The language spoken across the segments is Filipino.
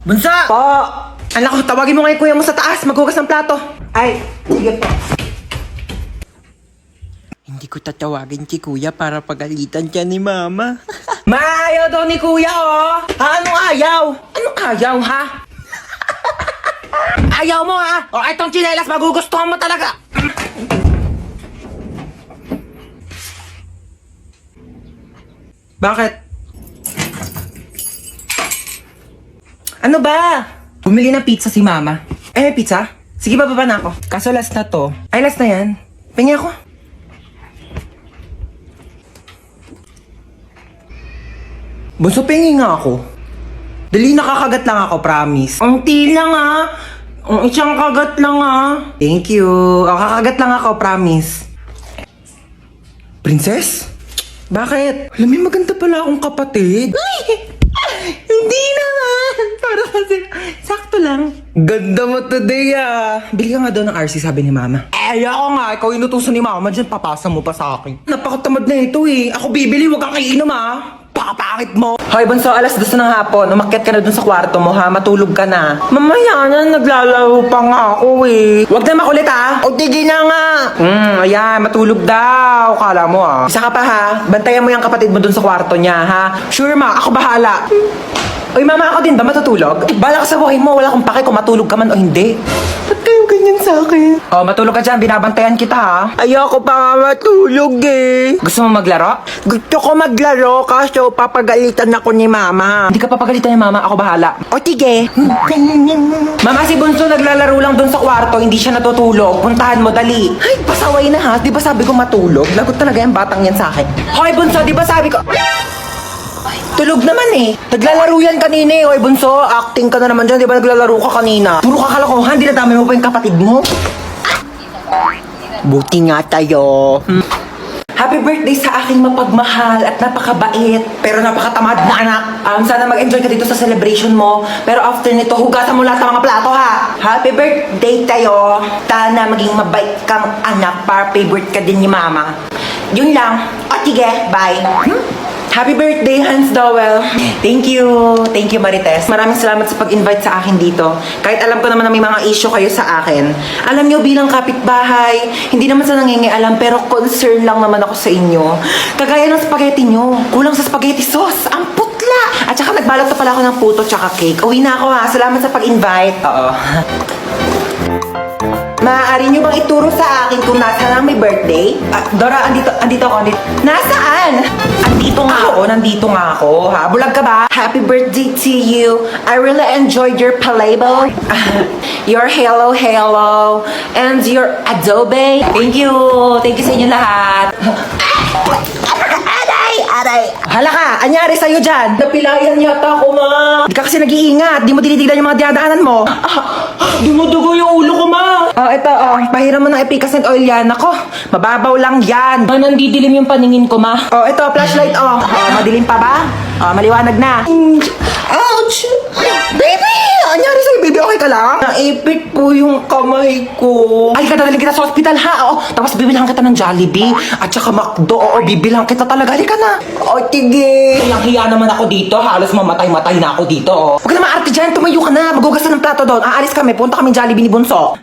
Bunso! Po! Anak ko, tawagin mo nga yung kuya mo sa taas. Maghugas ng plato. Ay, sige po. Hindi ko tatawagin si kuya para pagalitan siya ni mama. Maayaw daw ni kuya, oh! Ha? Anong ayaw? Anong ayaw, ha? Ayaw mo, ha? O, itong tsinelas, magugustuhan mo talaga. Bakit? Ano ba? Bumili ng pizza si mama. May pizza? Sige, bababa na ako. Kaso last na to. Ay, last na yan. Pingi ako. Bunso, pingi nga ako. Dali, nakakagat lang ako, promise. Ang til lang, ha? Ang isang kagat lang, ha? Thank you. O, kakagat lang ako, promise. Princess? Bakit? Alam mo, maganda pala akong kapatid. Hindi naman. Para kasi, sakto lang. Ganda mo today, ah. Bili ka nga daw ng RC, sabi ni mama. Ako nga, ikaw inutusan ni mama dyan, papasa mo pa sa akin. Napakatamad na ito eh. Ako bibili, wag kang kainom, ah. Pakapangit mo. Hoy, Bunso, alas 2 ng hapon. Umakyat ka na dun sa kwarto mo, ha? Matulog ka na. Mamaya na, naglalaro pa nga ako, eh. Wag na makulit, ha? O, tigil na nga. Ayan, matulog daw. Kala mo, ah. Isa ka pa, ha? Bantayan mo yung kapatid mo dun sa kwarto niya, ha? Sure, ma. Ako bahala. Oy, mama, ako din ba matutulog? Bala ka sa buhay mo. Wala akong pake kung matulog ka man o hindi. Ba't kayo ganyan sa akin? Oh, matulog ka dyan. Binabantayan kita, ha? Ayoko pa nga matulog eh. Gusto mo maglaro? Gusto ko maglaro kaso papagalitan ako ni mama. Hindi ka papagalitan ni mama. Ako bahala. O tige. Mama, si Bunso naglalaro lang dun sa kwarto. Hindi siya natutulog. Puntahan mo, dali. Ay, pasaway na, ha? Di ba sabi ko matulog? Lagot talaga yung batang yan sa akin. Hoy, Bunso, di ba sabi ko... Tulog naman eh. Naglalaro yan kanina eh. Hoy, Bunso, acting ka na naman dyan. Di ba naglalaro ka kanina? Puro ka kalokohan. Dinadami mo pa yung kapatid mo. Buti nga tayo. Happy birthday sa aking mapagmahal at napakabait pero napakatamad na anak. Sana mag-enjoy ka dito sa celebration mo. Pero after nito, hugasan mo lahat ng mga plato, ha? Happy birthday tayo. Sana maging mabait kang anak para favorite ka din ni mama. Yun lang. O, sige. Bye. Happy birthday, Hans Dowell. Thank you. Thank you, Marites. Maraming salamat sa pag-invite sa akin dito. Kahit alam ko naman na may mga issue kayo sa akin. Alam nyo, bilang kapitbahay, hindi naman sa nangingialam, pero concern lang naman ako sa inyo. Kagaya ng spaghetti nyo. Kulang sa spaghetti sauce. Ang putla. At saka nagbalot pa pala ako ng puto tsaka cake. Uwi na ako, ha. Salamat sa pag-invite. Oo. Maaari nyo bang ituro sa akin kung nasaan ang may birthday? Dora, andito ako. Nasaan? Nandito nga ako, ha? Bulag ka ba? Happy birthday to you. I really enjoyed your playbo. Your hello, and your adobe. Thank you sa inyo lahat. Aray! Hala ka! Anyari sa'yo dyan? Napilayan yata ako, ma! Di ka kasi nag-iingat. Di mo tinitignan yung mga dinadaanan mo. Dumudugo yung ulo ko, ma! Ito, pahiram mo ng efficacent oil yan. Ako, mababaw lang yan. Nandidilim yung paningin ko, ma. Ito, flashlight, madilim pa ba? Maliwanag na. Ouch! Baby! Anyari sa'yo, baby? Okay ka lang? Naipit po yung kamay ko. Ay, dadalhin kita sa hospital, ha? Tapos bibilang kita ng Jollibee. At saka McDo. Bibilang kita talaga. Halika na. Tige. Hiya naman ako dito. Halos mamatay-matay na ako dito. Huwag ka na maarte dyan. Tumayo ka na. Magugas na ng plato doon. Aalis kami. Punta kami Jollibee ni Bunso.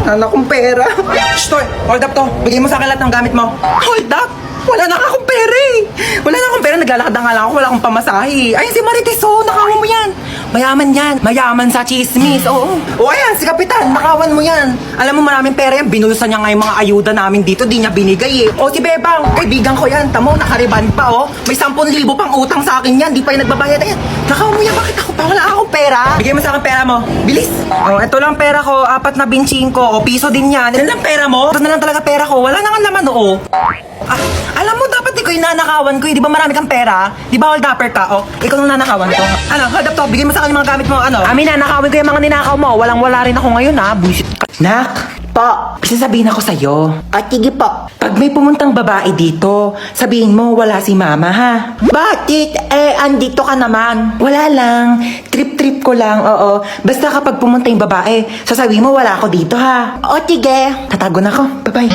Anak kong pera. Shh, hold up to. Bigay mo sa akin lahat ng gamit mo. Hold up? Wala na akong pera eh. Wala na akong pera. Naglalakad na nga lang ako. Wala akong pamasahe. Ayun si Marites, nakawan mo yan. Mayaman yan. Mayaman sa chismis. Oo. Ayan, si Kapitan. Nakawan mo yan. Alam mo, maraming pera yan. Binulusan niya nga yung mga ayuda namin dito. Di niya binigay eh. Si Bebang. Kaibigan ko yan. Tamo, nakariban pa May 10,000 pang utang sa akin yan. Di pa yung nagbabayad. Ayan. Nakawan mo yan. Bakit ako pa? Wala akong pera. Bigay mo sa akin pera mo. Bilis. Ito lang pera ko. 4 na binching ko. Piso din yan. Yan lang pera mo. Ito na lang talaga pera ko. Wala na nga naman alam mo, dapat ikaw yung nanakawan ko. Di ba marami kang pera? Di ba hold upper ka? Ikaw nung nanakawan ko. Hold up to. Bigay mo sa akin yung mga gamit mo. Amin na, nakawin ko yung mga ninakaw mo. Walang-wala rin ako ngayon, ha? Buisit ka. Nak, po, sasabihin ako sa'yo. Sige po. Pag may pumuntang babae dito, sabihin mo wala si mama, ha? Bakit? Andito ka naman. Wala lang. Trip-trip ko lang, oo. Basta kapag pumunta yung babae, sasabihin mo wala ako dito, ha? Tige. Tatago na ako. Bye-bye.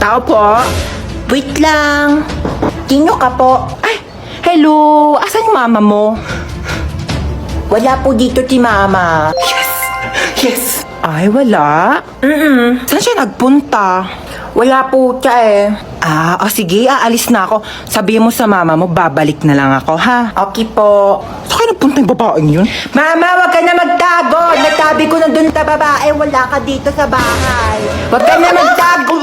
Tao po. Wait lang. Sino ka po? Ay, Hello, asan yung mama mo? Wala po dito si mama. Yes. Ay, wala? Saan siya nagpunta? Wala po siya eh. Sige, aalis na ako. Sabihin mo sa mama mo, babalik na lang ako, ha? Okay po. Saan kayo nagpunta yung babaeng yun? Mama, wag ka na magtago. Nagtabi ko na dun sa babae, wala ka dito sa bahay. Wag ka na magtago.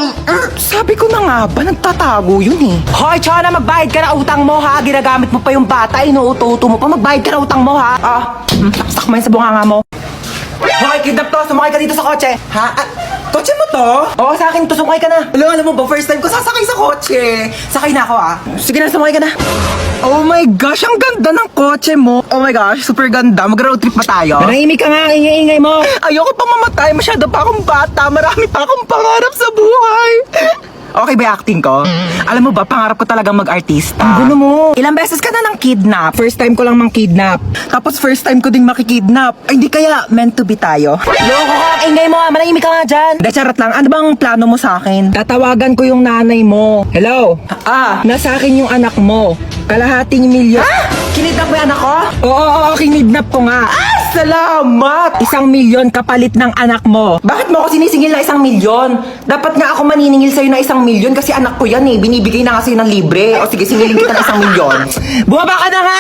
Sabi ko na nga ba, nagtatago yun eh. Hoy, Chona, magbayad ka na utang mo, ha? Ginagamit mo pa yung bata, inuuto-uto mo pa. Magbayad ka na utang mo, ha? Saksak mo yun sa bunganga mo. Hoy, kidnap to. Sumakay ka dito sa kotse. Ha? Kotse mo to? Oo, sa akin to. Sumakay ka na. Alam mo ba, first time ko sasakay sa kotse. Sakay na ako, Sige na, sumakay ka na. Oh my gosh, ang ganda ng kotse mo. Oh my gosh, super ganda. Mag-road trip pa tayo. Manahimik ka nga, ingay-ingay mo. Ayoko pa mamatay. Masyado pa akong bata. Marami pa akong pangarap sa buhay. Okay ba yung acting ko? Alam mo ba, pangarap ko talagang mag-artista. Ang gulo mo. Ilang beses ka na nang kidnap. First time ko lang mang kidnap. Tapos first time ko ding makikidnap. Ay, hindi kaya meant to be tayo. Loko ka, ingay mo, manahimik ka nga dyan. De, charot lang. Ano bang plano mo sa akin? Tatawagan ko yung nanay mo. Hello? Nasa akin yung anak mo. Kalahating milyon. Kinidnap mo yung anak ko? Oo, kinidnap ko nga. Salamat! 1 milyon kapalit ng anak mo. Bakit mo ako sinisingil na 1 milyon? Dapat nga ako maniningil sa'yo na 1 milyon kasi anak ko yan eh. Binibigay na nga sa'yo ng libre. O sige, singilin kita ng 1 milyon. Bumaba ka na nga!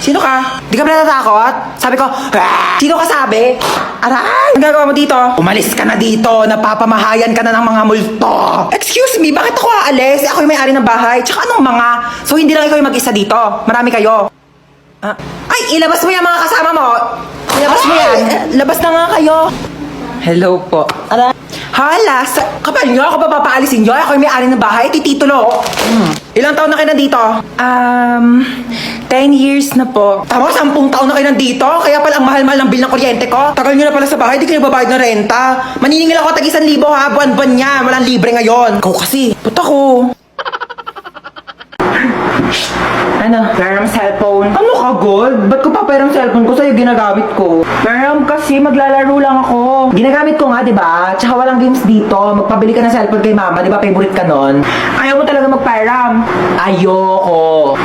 Sino ka? Di ka ba natatakot? Sabi ko, sino ka sabi? Aray! Ang gagawa mo dito? Umalis ka na dito! Napapamahayan ka na ng mga multo! Excuse me, bakit ako aalis? Ako yung may-ari ng bahay. Tsaka anong mga? So hindi lang ikaw yung mag-isa dito. Marami kayo. Ay, ilabas mo yan mga kasama mo! Ilabas mo yan! Labas na nga kayo! Hello po. Aray! Hala, kapal nyo, ako ba papaalisin nyo? Ako yung may-ari ng bahay, titulo. Ilang taon na kayo nandito? 10 years na po. Tama, 10 taon na kayo nandito? Kaya pala ang mahal-mahal ng bill ng kuryente ko? Tagal nyo na pala sa bahay, di kayo babayad ng renta. Maniningil ako tag 1,000 ha, buwan-buwan niya. Walang libre ngayon. Ikaw kasi. Puta ko. Ano? Peram cellphone. Ano ka, Gold? Ba't ko pa peram cellphone ko sa'yo ginagamit ko? Peram kasi maglalaro lang ako. Ginagamit ko nga, di ba? Tsaka walang games dito. Magpabili ka ng cellphone kay mama, di ba? Favorite ka nun. Ayaw mo talaga magperam. Ayoko.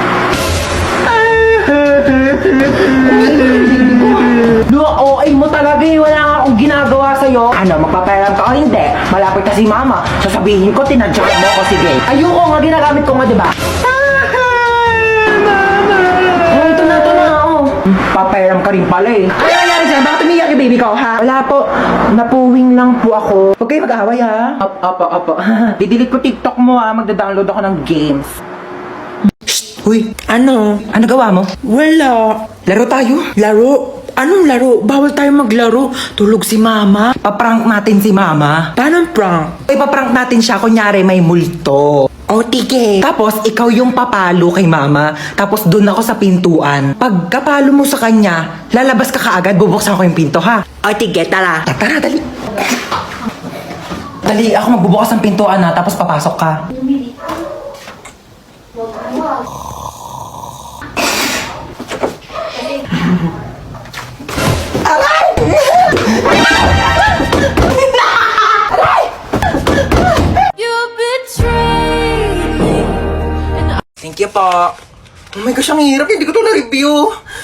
OA mo talaga eh. Wala nga akong ginagawa sa'yo. Ano, magpaperam ka o hindi? Malapit na si mama. Sasabihin ko, tinadyak mo ko, sige. Ayoko nga, ginagamit ko nga, di ba? Paperam ka rin pala eh. Ano nangyari dyan? Bakit umiyak yung baby ko, ha? Wala po. Napuwing lang po ako. Huwag kayo mag-away, ha? Opo. Didelete ko TikTok mo, ha? Magda-download ako ng games. Uy, ano? Ano gawa mo? Wala. Laro tayo? Laro? Anong laro? Bawal tayo maglaro. Tulog si mama. Paprank natin si mama. Paano prank? Ipaprank natin siya, kunyari may multo. O, tige. Tapos, ikaw yung papalo kay mama. Tapos, dun ako sa pintuan. Pag kapalo mo sa kanya, lalabas ka kaagad, bubuksan ko yung pinto, ha? O, tige, tara. Tara, dali. Dali, ako magbubukas ng pintuan, ha? Tapos, papasok ka. Aray! Thank you po. Oh my gosh, ang hirap. Hindi ko ito na-review.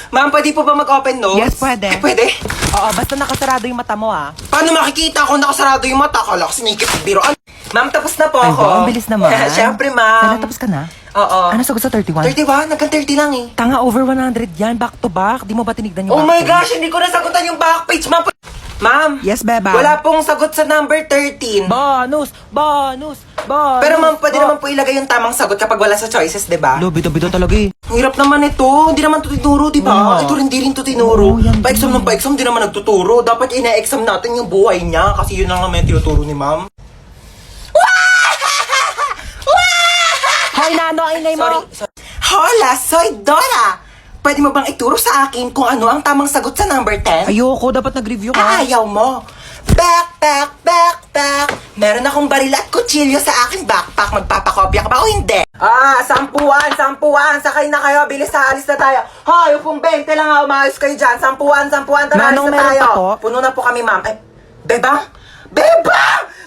Ma'am, pwede po ba mag-open notes? Yes, pwede. Pwede? Oo, basta nakasarado yung mata mo, Paano makikita kung nakasarado yung mata? Kala ko sinikip ang biroan. Ma'am, tapos na po Ay, ako. ba? Ang bilis naman. Siyempre, ma'am. Tapos ka na? Oo. Ano sagot sa 31? 31? Nagkan 30 lang eh. Tanga, over 100 yan. Back to back. Di mo ba tinignan yung Oh back my page? gosh, hindi ko nasagutan yung back page, ma'am. Ma'am. Yes, beba. Wala pong sagot sa number 13. Bonus! Pero ma'am, pwede naman po ilagay yung tamang sagot kapag wala sa choices, di ba? Bida-bida talaga eh. Ang hirap naman ito. Hindi naman ito tinuro, di ba? Oo. Ito rin, di rin ito tinuro. Oo, yan Pa-exam din. ng pa-exam, di naman nagtuturo. Dapat ina-exam natin yung buhay niya kasi yun lang naman yung tinuturo ni ma'am. Hoy, Nano, ang ingay mo! Sorry. Hola, soy Dora! Pwede mo bang ituro sa akin kung ano ang tamang sagot sa number 10? Ayoko, dapat nag-review ka. Ayaw mo. Backpack. Meron akong baril at kutsilyo sa aking backpack. Magpapakopya ka ba o hindi? Sampuan. Sakay na kayo. Bilis ha, alis na tayo. Hoy, kung 20 lang ha, umayos kayo dyan. Sampuan. Tara, alis Manong, na meron tayo. pa po? Puno na po kami, ma'am. Bebang?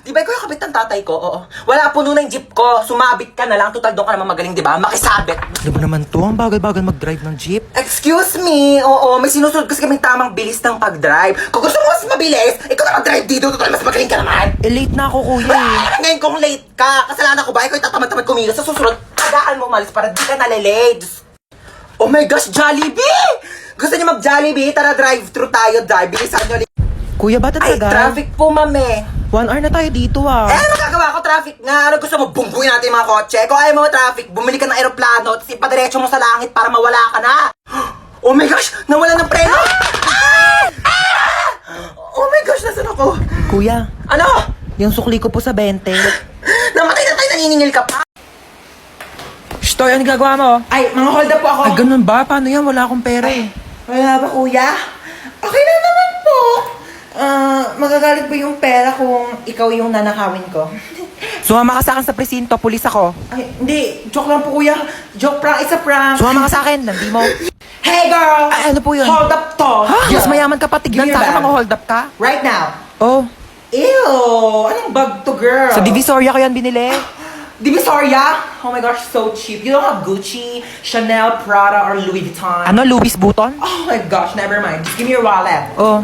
Di ba ikaw yung kabit ng tatay ko? Oo. Wala, puno na yung jeep ko. Sumabit ka na lang. Total, doon ka naman magaling, di ba? Makisabit. Ano ba naman to? Ang bagal-bagal mag-drive ng jeep. Excuse me. Oo, may sinusunod kasi kaming tamang bilis ng pag-drive. Kung gusto mo mas mabilis, ikaw na mag-drive dito. Total, mas magaling ka naman. Eh, late na ako, kuya. Ngayon kung late ka, kasalanan ko ba? Ikaw itatamad-tamad kumilos. Sa susunod, tagaan mo umalis para di ka nalilate. Oh my gosh, Jollibee! Gusto niyo mag-Jollibee? Tara, drive-thru tayo, drive. Bilisan niyo. Kuya, ba't ang Ay, tagal? traffic po, mame. 1 hour na tayo dito, ah. Eh, magagawa ko traffic nga. Ano gusto mo? Bungbuin natin yung mga kotse. Kung ayaw mo traffic, bumili ka ng aeroplano at ipadiretso mo sa langit para mawala ka na. Oh my gosh! Nawala ng preno! Oh my gosh! Nasaan ako? Kuya, Ano? yung sukli ko po sa 20. Namatay na tayo, naniningil ka pa. Shtoy, ano gagawa mo? Ay, mga hold up po ako. Ay, ganun ba? Paano yan? Wala akong pera eh. Wala ba, kuya? Okay lang naman po. Magagalit po yung pera kung ikaw yung nanakawin ko. Sumama ka sa akin sa presinto, pulis ako. Ay, hindi. Joke lang po, kuya. Joke prank. It's a prank. Sumama ka sa akin, nandi mo. Hey, girl! Ay, ano po yun? Hold up to. Ha? Mas mayaman ka pa, Give tignan me your sa akin, bag. mga hold up ka. Right now. Oh, Ew! Anong bag to, girl? sa Divisoria ko yan binili. Divisoria? Oh my gosh, so cheap. You don't have Gucci, Chanel, Prada, or Louis Vuitton? Ano, Louis Vuitton? Oh my gosh, never mind. Just give me your wallet. Oh.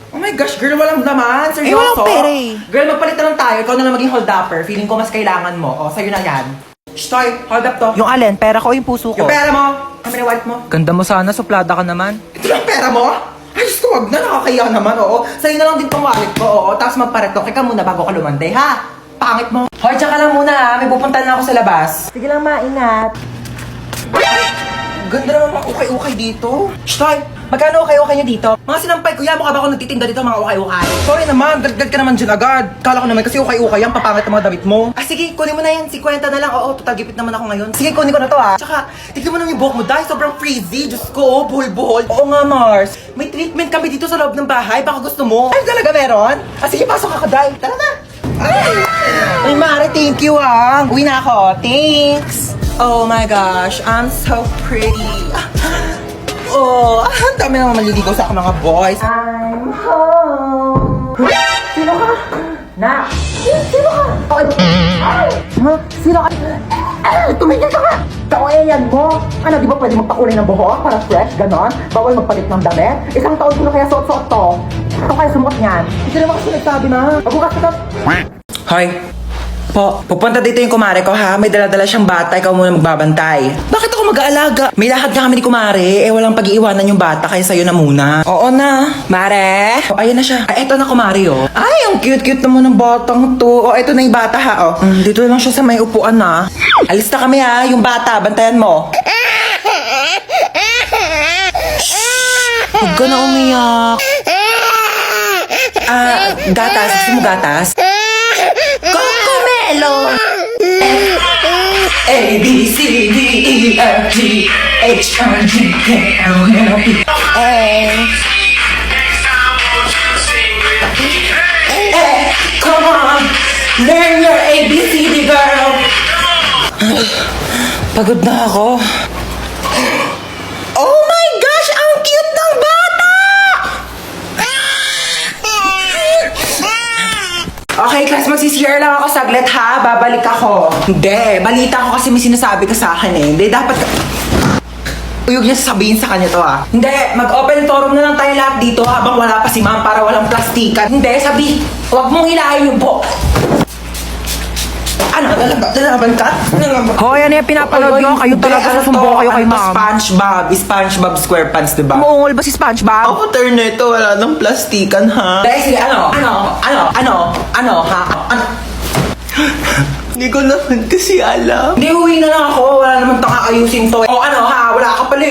Oh my gosh, girl, walang laman. Seryoso? Eh, walang pera eh. Girl, magpalit na lang tayo. Ikaw na lang maging hold-upper. Feeling ko mas kailangan mo. O, sa'yo na yan. Shh, Toy, hold up to. Yung alin, pera ko o yung puso ko? Yung pera mo. Kami na wallet mo. Ganda mo sana, suplada ka naman. Ito lang pera mo? Ay, Diyos ko, wag na. Nakakaya naman, oo. Sa'yo na lang din tong wallet ko, oo. Tapos magparetok ka muna bago ka lumande, ha? Pangit mo. Hoy, tsaka lang muna, ha? May pupuntahan na ako sa labas. Sige lang, maingat. Ganda naman mga ukay-ukay dito. Shh, Toy, magkano ukay-ukay niyo dito? Mga sinampay, kuya, mukha ba ako nagtitinda dito mga ukay-ukay? Sorry naman, gad ka naman dyan agad. Kala ko naman kasi ukay-ukay yan, papangit ang mga damit mo. Ah, sige, kunin mo na yan, 50 na lang. Oo, total gipit naman ako ngayon. Sige, kunin ko na to, ha. Tsaka, tignan mo naman yung buhok mo, dahil sobrang frizzy. Diyos ko, oh, buhol-buhol. Oo nga, Mars. May treatment kami dito sa loob ng bahay, baka gusto mo. Ay, talaga meron? Ah, sige, pasok ako, Day. Tara na. Ay, Mare, thank you, ha. Uwi na ako. Thanks. Oh my gosh, I'm so pretty. Oh, ang dami naman maliligaw sa akin mga boys. I'm home. Sino ka? Na. Sino ka? Ay! Ha? Sino ka? Tumigil ka nga! Kaoeyan mo! Ano, di ba pwede magpakulay ng buhok para fresh, ganon? Bawal magpalit ng damit? Isang taon ko na kaya suot-suot to. Ito kaya sumuot niyan. Hindi naman kasi nagsabi na. Magbukas ka to. Hoy. Po, pupunta dito yung kumare ko ha. May dala-dala siyang bata, ikaw muna magbabantay. Bakit ako mag-aalaga? May lakad ka kami ni kumare, walang pag-iiwanan yung bata, kaya sa'yo na muna. Oo na. Mare? Oh, ayan na siya. Ay, eto na kumare oh. Ay, ang cute-cute naman ng batang to. Oh, eto na yung bata ha oh. Dito lang siya sa may upuan na. Alis na kami ha, yung bata, bantayan mo. Huwag ka na umiyak. Gatas. Gusto mo gatas? Cocomelo! A, B, C, D, E, F, G, H, I, J, K, L, M, N, P, A. Come on! Learn your ABCD, girl! Pagod na ako. Oh my gosh! Ang cute ng bata! Okay, class, magsisiyare lang ako saglit ha. Babalik ako. Hindi, balita ko kasi may sinasabi ka sa akin eh. Hindi, dapat ka... Uyog niya sasabihin sa kanya to ha. Hindi, mag-open forum na lang tayo lahat dito habang wala pa si ma'am para walang plastikan. Hindi, sabi, huwag mong hilahin yung buhok. Ano, lalaban ka? Hoy, ano yung pinapanood nyo? Kayo talaga susumbo kayo kay ma'am. SpongeBob SquarePants, diba? Umuungol ba si SpongeBob? Ako turn nito, wala nang plastikan ha. Dahil sige, ano, ha? Hindi ko naman kasi alam. Hindi, uwi na lang ako. Wala naman tang aayusin to. O ano ha, wala ka pala.